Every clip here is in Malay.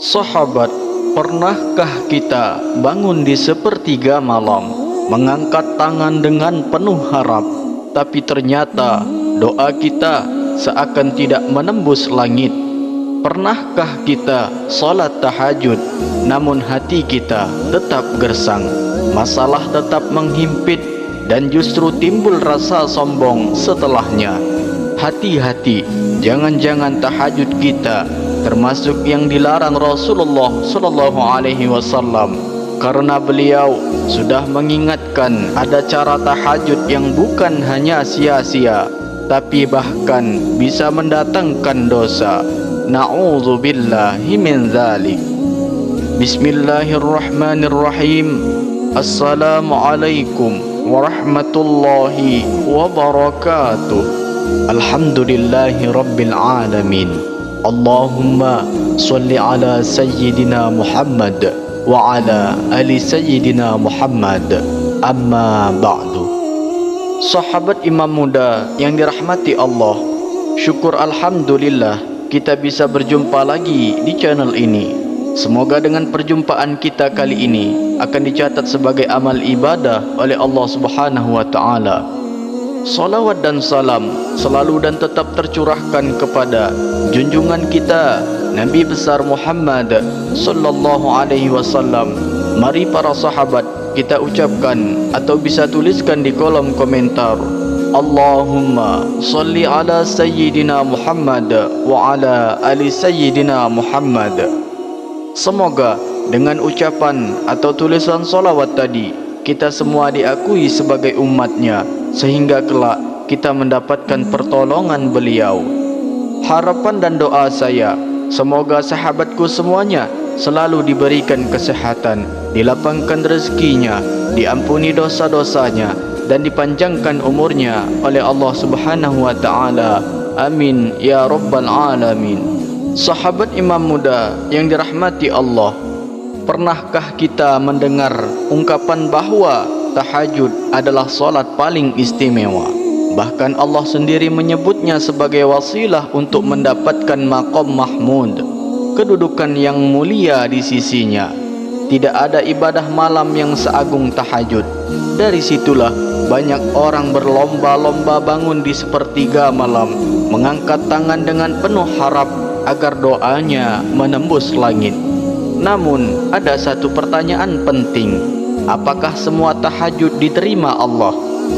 Sahabat, pernahkah kita bangun di sepertiga malam, mengangkat tangan dengan penuh harap, tapi ternyata doa kita seakan tidak menembus langit? Pernahkah kita salat tahajud, namun hati kita tetap gersang, masalah tetap menghimpit, dan justru timbul rasa sombong setelahnya? Hati-hati, jangan-jangan tahajud kita termasuk yang dilarang Rasulullah sallallahu alaihi wasallam, karena beliau sudah mengingatkan ada cara tahajud yang bukan hanya sia-sia, tapi bahkan bisa mendatangkan dosa. Na'udzubillahi min dzalik. Bismillahirrahmanirrahim. Assalamualaikum warahmatullahi wabarakatuh. Alhamdulillahi rabbil alamin. Allahumma salli ala sayyidina Muhammad wa ala ali sayyidina Muhammad. Amma ba'du. Sahabat imam muda yang dirahmati Allah, syukur alhamdulillah kita bisa berjumpa lagi di channel ini. Semoga dengan perjumpaan kita kali ini akan dicatat sebagai amal ibadah oleh Allah Subhanahu wa taala. Salawat dan salam selalu dan tetap tercurahkan kepada junjungan kita Nabi besar Muhammad sallallahu alaihi wasallam. Mari para sahabat kita ucapkan atau bisa tuliskan di kolom komentar, Allahumma salli ala sayyidina Muhammad wa ala ali sayyidina Muhammad. Semoga dengan ucapan atau tulisan salawat tadi kita semua diakui sebagai umatnya, sehingga kelak kita mendapatkan pertolongan beliau. Harapan dan doa saya, semoga sahabatku semuanya selalu diberikan kesehatan, dilapangkan rezekinya, diampuni dosa-dosanya, dan dipanjangkan umurnya oleh Allah Subhanahu wa taala. Amin ya rabbal alamin. Sahabat imam muda yang dirahmati Allah, pernahkah kita mendengar ungkapan bahwa tahajud adalah solat paling istimewa? Bahkan Allah sendiri menyebutnya sebagai wasilah untuk mendapatkan maqam mahmud, kedudukan yang mulia di sisinya. Tidak ada ibadah malam yang seagung tahajud. Dari situlah banyak orang berlomba-lomba bangun di sepertiga malam, mengangkat tangan dengan penuh harap agar doanya menembus langit. Namun ada satu pertanyaan penting, apakah semua tahajud diterima Allah?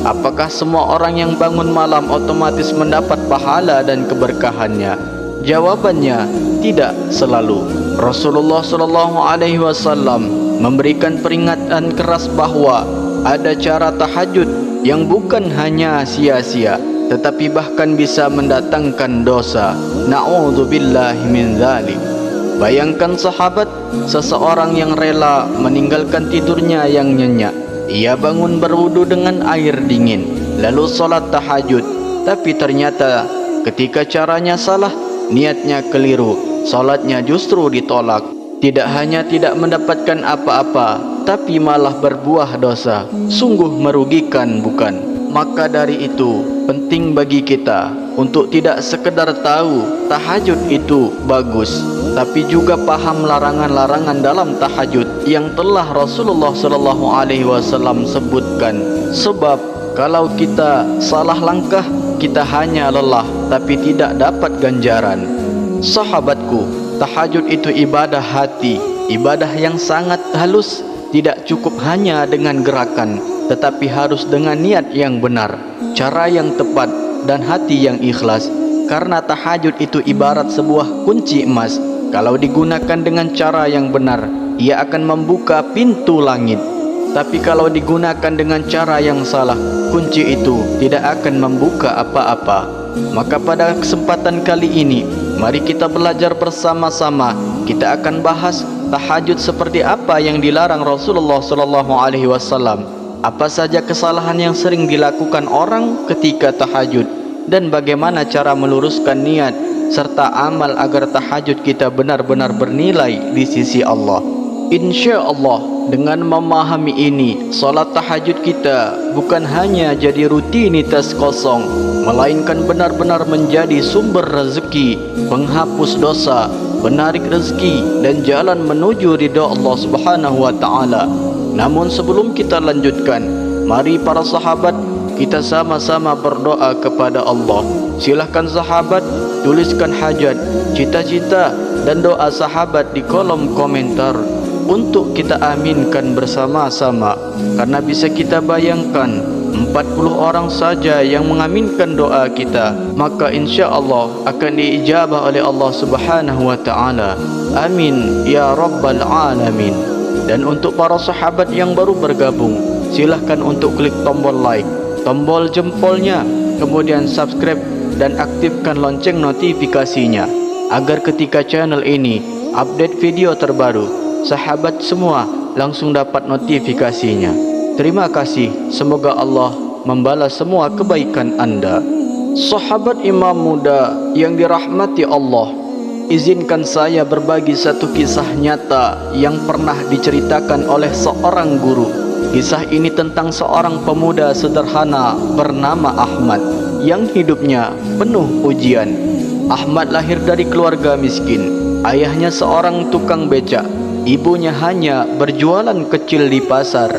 Apakah semua orang yang bangun malam otomatis mendapat pahala dan keberkahannya? Jawabannya tidak selalu. Rasulullah sallallahu alaihi wasallam memberikan peringatan keras bahwa ada cara tahajud yang bukan hanya sia-sia, tetapi bahkan bisa mendatangkan dosa. Na'udzubillahi min dzalik. Bayangkan sahabat, seseorang yang rela meninggalkan tidurnya yang nyenyak. Ia bangun berwudu dengan air dingin, lalu salat tahajud. Tapi ternyata ketika caranya salah, niatnya keliru, salatnya justru ditolak. Tidak hanya tidak mendapatkan apa-apa, tapi malah berbuah dosa. Sungguh merugikan, bukan? Maka dari itu penting bagi kita untuk tidak sekedar tahu tahajud itu bagus, tapi juga paham larangan-larangan dalam tahajud yang telah Rasulullah sallallahu alaihi wasallam sebutkan. Sebab kalau kita salah langkah, kita hanya lelah tapi tidak dapat ganjaran. Sahabatku, tahajud itu ibadah hati, ibadah yang sangat halus. Tidak cukup hanya dengan gerakan, tetapi harus dengan niat yang benar, cara yang tepat, dan hati yang ikhlas. Karena tahajud itu ibarat sebuah kunci emas. Kalau digunakan dengan cara yang benar, ia akan membuka pintu langit. Tapi kalau digunakan dengan cara yang salah, kunci itu tidak akan membuka apa-apa. Maka pada kesempatan kali ini, mari kita belajar bersama-sama. Kita akan bahas tahajud seperti apa yang dilarang Rasulullah sallallahu alaihi wasallam. Apa saja kesalahan yang sering dilakukan orang ketika tahajud, dan bagaimana cara meluruskan niat serta amal agar tahajud kita benar-benar bernilai di sisi Allah. Insya Allah dengan memahami ini, salat tahajud kita bukan hanya jadi rutinitas kosong, melainkan benar-benar menjadi sumber rezeki, penghapus dosa, penarik rezeki dan jalan menuju ridha Allah Subhanahu wa taala. Namun sebelum kita lanjutkan, mari para sahabat kita sama-sama berdoa kepada Allah. Silahkan sahabat tuliskan hajat, cita-cita dan doa sahabat di kolom komentar untuk kita aminkan bersama-sama. Karena bisa kita bayangkan 40 orang saja yang mengaminkan doa kita, maka insya Allah akan diijabah oleh Allah Subhanahu wa taala. Amin ya rabbal alamin. Dan untuk para sahabat yang baru bergabung, silahkan untuk klik tombol like, tombol jempolnya, kemudian subscribe dan aktifkan lonceng notifikasinya agar ketika channel ini update video terbaru, sahabat semua langsung dapat notifikasinya. Terima kasih, semoga Allah membalas semua kebaikan anda. Sahabat imam muda yang dirahmati Allah, izinkan saya berbagi satu kisah nyata yang pernah diceritakan oleh seorang guru. Kisah ini tentang seorang pemuda sederhana bernama Ahmad yang hidupnya penuh ujian. Ahmad lahir dari keluarga miskin. Ayahnya seorang tukang becak, ibunya hanya berjualan kecil di pasar.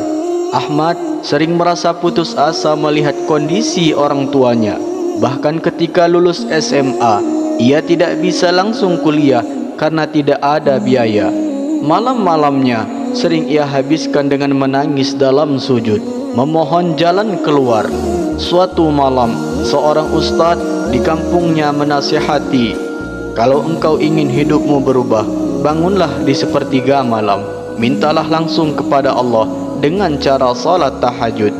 Ahmad sering merasa putus asa melihat kondisi orang tuanya. Bahkan ketika lulus SMA, ia tidak bisa langsung kuliah karena tidak ada biaya. Malam-malamnya sering ia habiskan dengan menangis dalam sujud, memohon jalan keluar. Suatu malam, seorang ustadz di kampungnya menasihati, kalau engkau ingin hidupmu berubah, bangunlah di sepertiga malam, mintalah langsung kepada Allah dengan cara salat tahajud.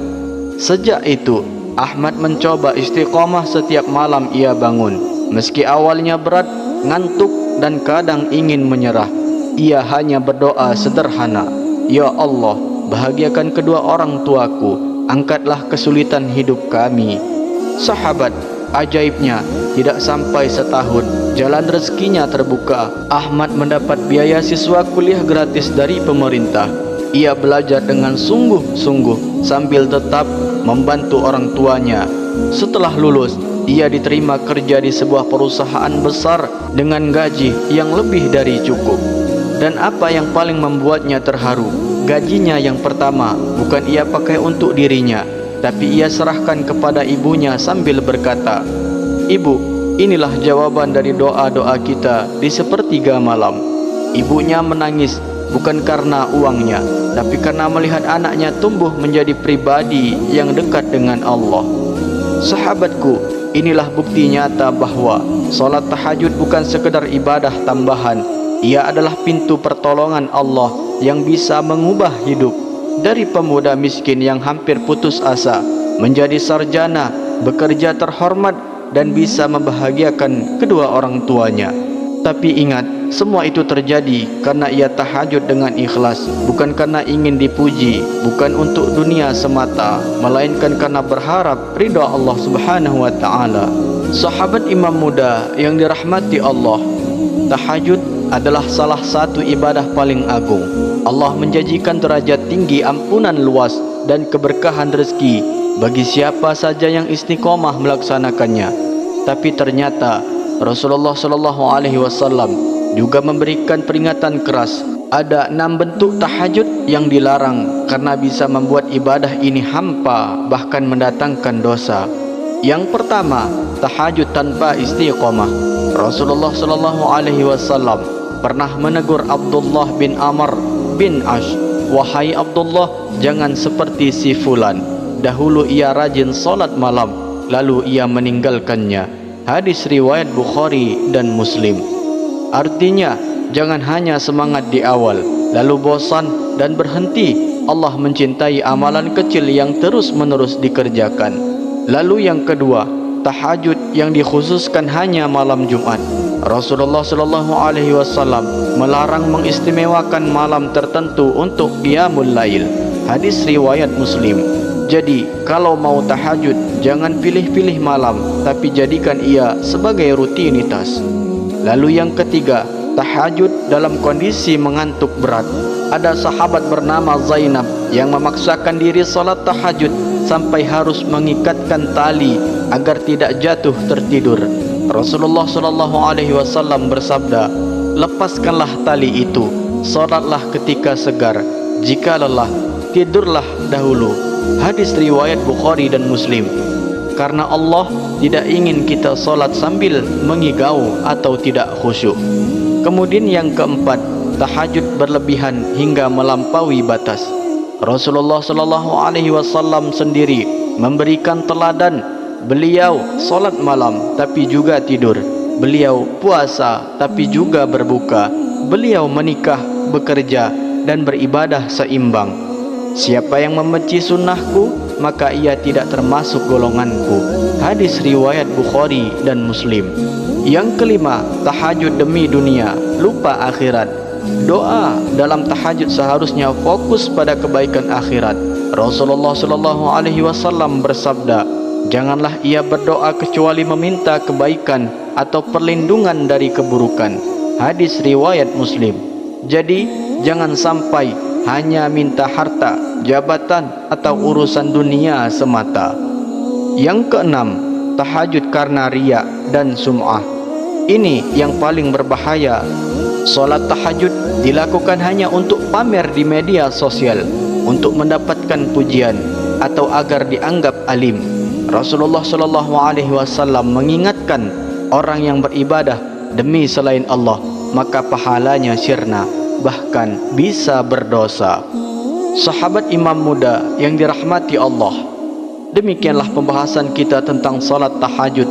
Sejak itu, Ahmad mencoba istiqamah setiap malam ia bangun. Meski awalnya berat, ngantuk dan kadang ingin menyerah, ia hanya berdoa sederhana, ya Allah, bahagiakan kedua orang tuaku, angkatlah kesulitan hidup kami. Sahabat, ajaibnya tidak sampai setahun, jalan rezekinya terbuka. Ahmad mendapat biaya siswa kuliah gratis dari pemerintah. Ia belajar dengan sungguh-sungguh sambil tetap membantu orang tuanya. Setelah lulus, ia diterima kerja di sebuah perusahaan besar dengan gaji yang lebih dari cukup. Dan apa yang paling membuatnya terharu, gajinya yang pertama bukan ia pakai untuk dirinya, tapi ia serahkan kepada ibunya sambil berkata, "Ibu, inilah jawaban dari doa-doa kita di sepertiga malam." Ibunya menangis bukan karena uangnya, tapi karena melihat anaknya tumbuh menjadi pribadi yang dekat dengan Allah. Sahabatku, inilah bukti nyata bahwa salat tahajud bukan sekedar ibadah tambahan. Ia adalah pintu pertolongan Allah yang bisa mengubah hidup. Dari pemuda miskin yang hampir putus asa menjadi sarjana, bekerja terhormat dan bisa membahagiakan kedua orang tuanya. Tapi ingat, semua itu terjadi karena ia tahajud dengan ikhlas, bukan karena ingin dipuji, bukan untuk dunia semata, melainkan karena berharap ridha Allah Subhanahu wa taala. Sahabat imam muda yang dirahmati Allah, tahajud adalah salah satu ibadah paling agung. Allah menjanjikan derajat tinggi, ampunan luas dan keberkahan rezeki bagi siapa saja yang istiqomah melaksanakannya. Tapi ternyata Rasulullah SAW juga memberikan peringatan keras. Ada 6 bentuk tahajud yang dilarang karena bisa membuat ibadah ini hampa, bahkan mendatangkan dosa. Yang pertama, tahajud tanpa istiqomah. Rasulullah SAW pernah menegur Abdullah bin Amr bin Ash, "Wahai Abdullah, jangan seperti si fulan. Dahulu ia rajin salat malam, lalu ia meninggalkannya." Hadis riwayat Bukhari dan Muslim. Artinya, jangan hanya semangat di awal, lalu bosan dan berhenti. Allah mencintai amalan kecil yang terus-menerus dikerjakan. Lalu yang kedua, tahajud yang dikhususkan hanya malam Jumat. Rasulullah SAW melarang mengistimewakan malam tertentu untuk qiyamul lail. Hadis riwayat Muslim. Jadi, kalau mau tahajud, jangan pilih-pilih malam, tapi jadikan ia sebagai rutinitas. Lalu yang ketiga, tahajud dalam kondisi mengantuk berat. Ada sahabat bernama Zainab yang memaksakan diri salat tahajud sampai harus mengikatkan tali agar tidak jatuh tertidur. Rasulullah SAW bersabda, lepaskanlah tali itu, salatlah ketika segar, jika lelah, tidurlah dahulu. Hadis riwayat Bukhari dan Muslim. Karena Allah tidak ingin kita salat sambil mengigau atau tidak khusyuk. Kemudian yang keempat, tahajud berlebihan hingga melampaui batas. Rasulullah sallallahu alaihi wasallam sendiri memberikan teladan. Beliau salat malam tapi juga tidur. Beliau puasa tapi juga berbuka. Beliau menikah, bekerja dan beribadah seimbang. Siapa yang membenci sunnahku, maka ia tidak termasuk golonganku. Hadis riwayat Bukhari dan Muslim. Yang kelima, tahajud demi dunia, lupa akhirat. Doa dalam tahajud seharusnya fokus pada kebaikan akhirat. Rasulullah sallallahu alaihi wasallam bersabda, janganlah ia berdoa kecuali meminta kebaikan atau perlindungan dari keburukan. Hadis riwayat Muslim. Jadi jangan sampai hanya minta harta, jabatan atau urusan dunia semata. Yang keenam, tahajud karena riya dan sum'ah. Ini yang paling berbahaya. Solat tahajud dilakukan hanya untuk pamer di media sosial, untuk mendapatkan pujian atau agar dianggap alim. Rasulullah sallallahu alaihi wasallam mengingatkan, orang yang beribadah demi selain Allah, maka pahalanya sirna, bahkan bisa berdosa. Sahabat imam muda yang dirahmati Allah, demikianlah pembahasan kita tentang salat tahajud.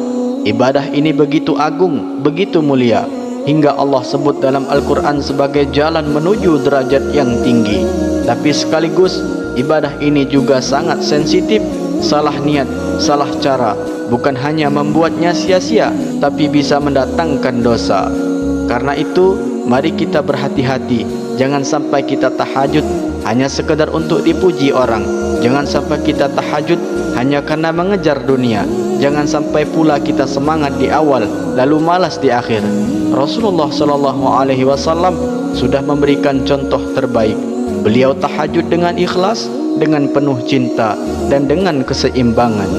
Ibadah ini begitu agung, begitu mulia, hingga Allah sebut dalam Al-Quran sebagai jalan menuju derajat yang tinggi. Tapi sekaligus ibadah ini juga sangat sensitif. Salah niat, salah cara bukan hanya membuatnya sia-sia, tapi bisa mendatangkan dosa. Karena itu, mari kita berhati-hati. Jangan sampai kita tahajud hanya sekedar untuk dipuji orang. Jangan sampai kita tahajud hanya karena mengejar dunia. Jangan sampai pula kita semangat di awal lalu malas di akhir. Rasulullah sallallahu alaihi wasallam sudah memberikan contoh terbaik. Beliau tahajud dengan ikhlas, dengan penuh cinta dan dengan keseimbangan.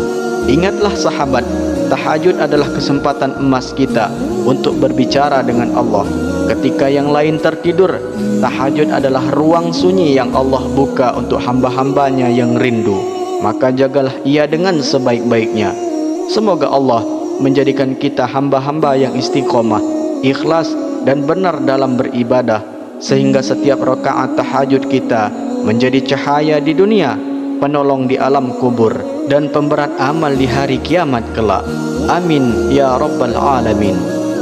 Ingatlah sahabat, tahajud adalah kesempatan emas kita untuk berbicara dengan Allah. Ketika yang lain tertidur, tahajud adalah ruang sunyi yang Allah buka untuk hamba-hambanya yang rindu. Maka jagalah ia dengan sebaik-baiknya. Semoga Allah menjadikan kita hamba-hamba yang istiqomah, ikhlas dan benar dalam beribadah, sehingga setiap rakaat tahajud kita menjadi cahaya di dunia, penolong di alam kubur, dan pemberat amal di hari kiamat kelak. Amin ya rabbal alamin.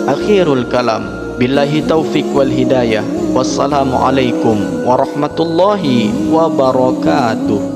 Akhirul kalam, billahi taufiq wal hidayah. Wassalamualaikum warahmatullahi wabarakatuh.